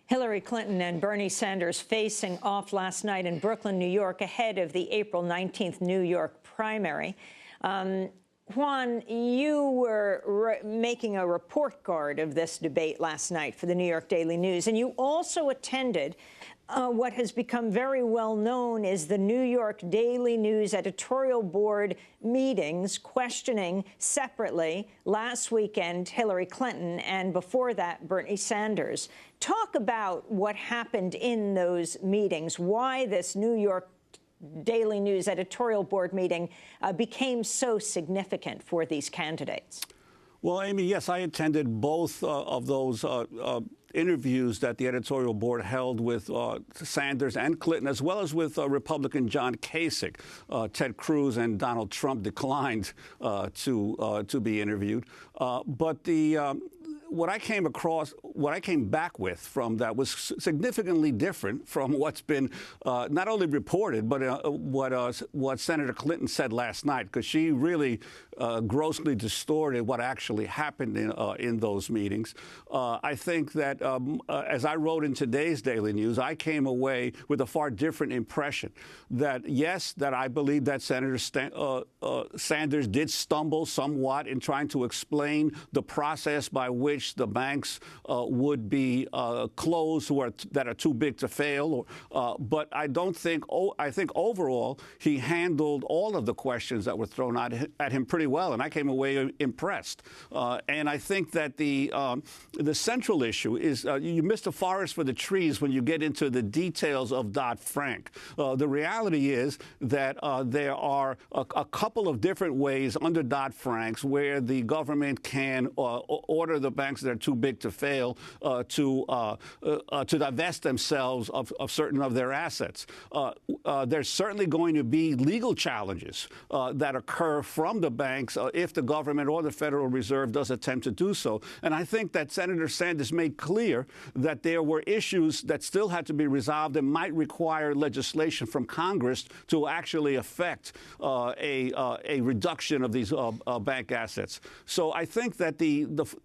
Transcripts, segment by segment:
Hillary Clinton and Bernie Sanders facing off last night in Brooklyn, New York, ahead of the April 19th New York primary. Juan, you were making a report card of this debate last night for the New York Daily News, and you also attended what has become very well known is the New York Daily News editorial board meetings questioning separately last weekend Hillary Clinton and before that Bernie Sanders. Talk about what happened in those meetings, why this New York Daily News editorial board meeting became so significant for these candidates. Well, Amy, yes, I attended both of those interviews that the editorial board held with Sanders and Clinton, as well as with Republican John Kasich. Ted Cruz and Donald Trump declined to be interviewed. But what I came back with from that was significantly different from what's been not only reported, but what Senator Clinton said last night, because she really grossly distorted what actually happened in those meetings. I think that, as I wrote in today's Daily News, I came away with a far different impression. That, yes, that I believe that Senator Sanders did stumble somewhat in trying to explain the process by which the banks would be closed that are too big to fail. But I don't think, I think overall he handled all of the questions that were thrown at him pretty well, and I came away impressed. And I think that the central issue is you miss the forest for the trees when you get into the details of Dodd-Frank. The reality is that there are a couple of different ways under Dodd-Frank where the government can order the banks that are too big to fail to divest themselves of certain of their assets. There's certainly going to be legal challenges that occur from the banks if the government or the Federal Reserve does attempt to do so. And I think that Senator Sanders made clear that there were issues that still had to be resolved and might require legislation from Congress to actually affect a reduction of these bank assets. So I think that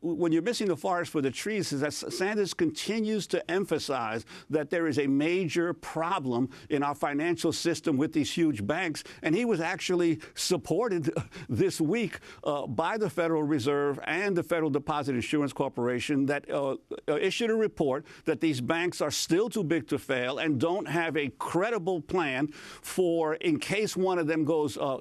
when you're missing the forest for the trees, is that Sanders continues to emphasize that there is a major problem in our financial system with these huge banks. And he was actually supported this week by the Federal Reserve and the Federal Deposit Insurance Corporation that issued a report that these banks are still too big to fail and don't have a credible plan for, in case one of them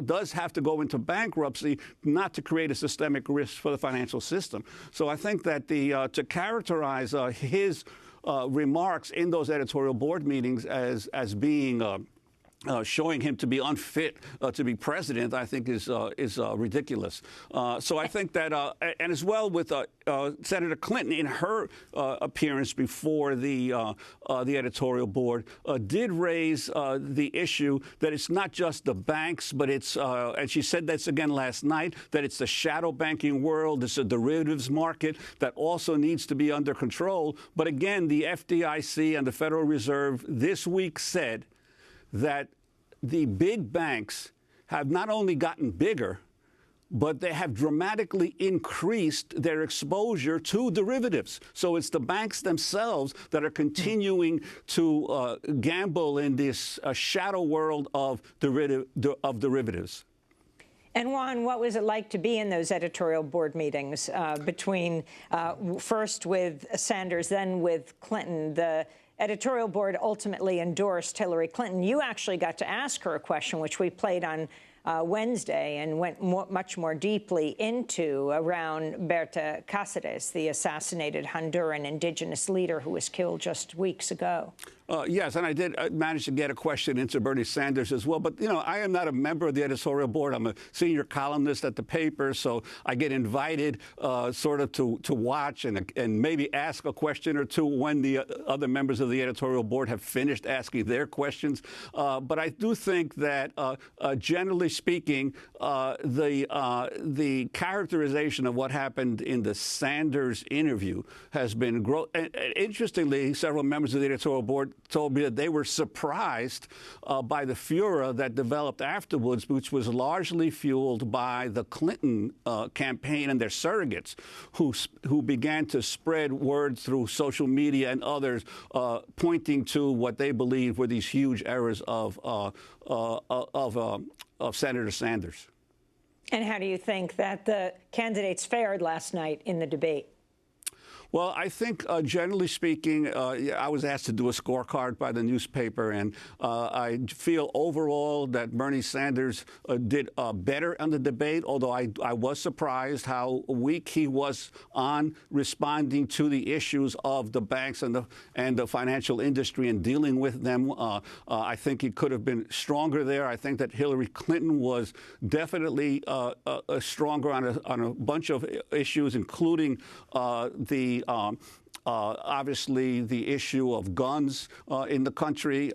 does have to go into bankruptcy, not to create a systemic risk for the financial system. So I think that to characterize his remarks in those editorial board meetings as being showing him to be unfit to be president, I think is ridiculous. So I think that, and as well with Senator Clinton in her appearance before the editorial board, did raise the issue that it's not just the banks, but it's, and she said this again last night, that it's the shadow banking world, it's a derivatives market that also needs to be under control. But again, the FDIC and the Federal Reserve this week said that the big banks have not only gotten bigger, but they have dramatically increased their exposure to derivatives. So it's the banks themselves that are continuing to gamble in this shadow world of derivatives. And Juan, what was it like to be in those editorial board meetings between first with Sanders, then with Clinton? The editorial board ultimately endorsed Hillary Clinton. You actually got to ask her a question, which we played on Wednesday and went much more deeply into around Berta Cáceres, the assassinated Honduran indigenous leader who was killed just weeks ago. Yes, and I did manage to get a question into Bernie Sanders as well. But, you know, I am not a member of the editorial board. I'm a senior columnist at the paper, so I get invited sort of to watch and maybe ask a question or two when the other members of the editorial board have finished asking their questions. But I do think that, generally speaking, the characterization of what happened in the Sanders interview has been interestingly, several members of the editorial board told me that they were surprised by the furor that developed afterwards, which was largely fueled by the Clinton campaign and their surrogates, who began to spread word through social media and others, pointing to what they believed were these huge errors of Senator Sanders. And how do you think that the candidates fared last night in the debate? Well, I think, generally speaking, I was asked to do a scorecard by the newspaper, and I feel overall that Bernie Sanders did better on the debate, although I was surprised how weak he was on responding to the issues of the banks and the financial industry and dealing with them. I think he could have been stronger there. I think that Hillary Clinton was definitely stronger on a bunch of issues, including obviously the issue of guns in the country.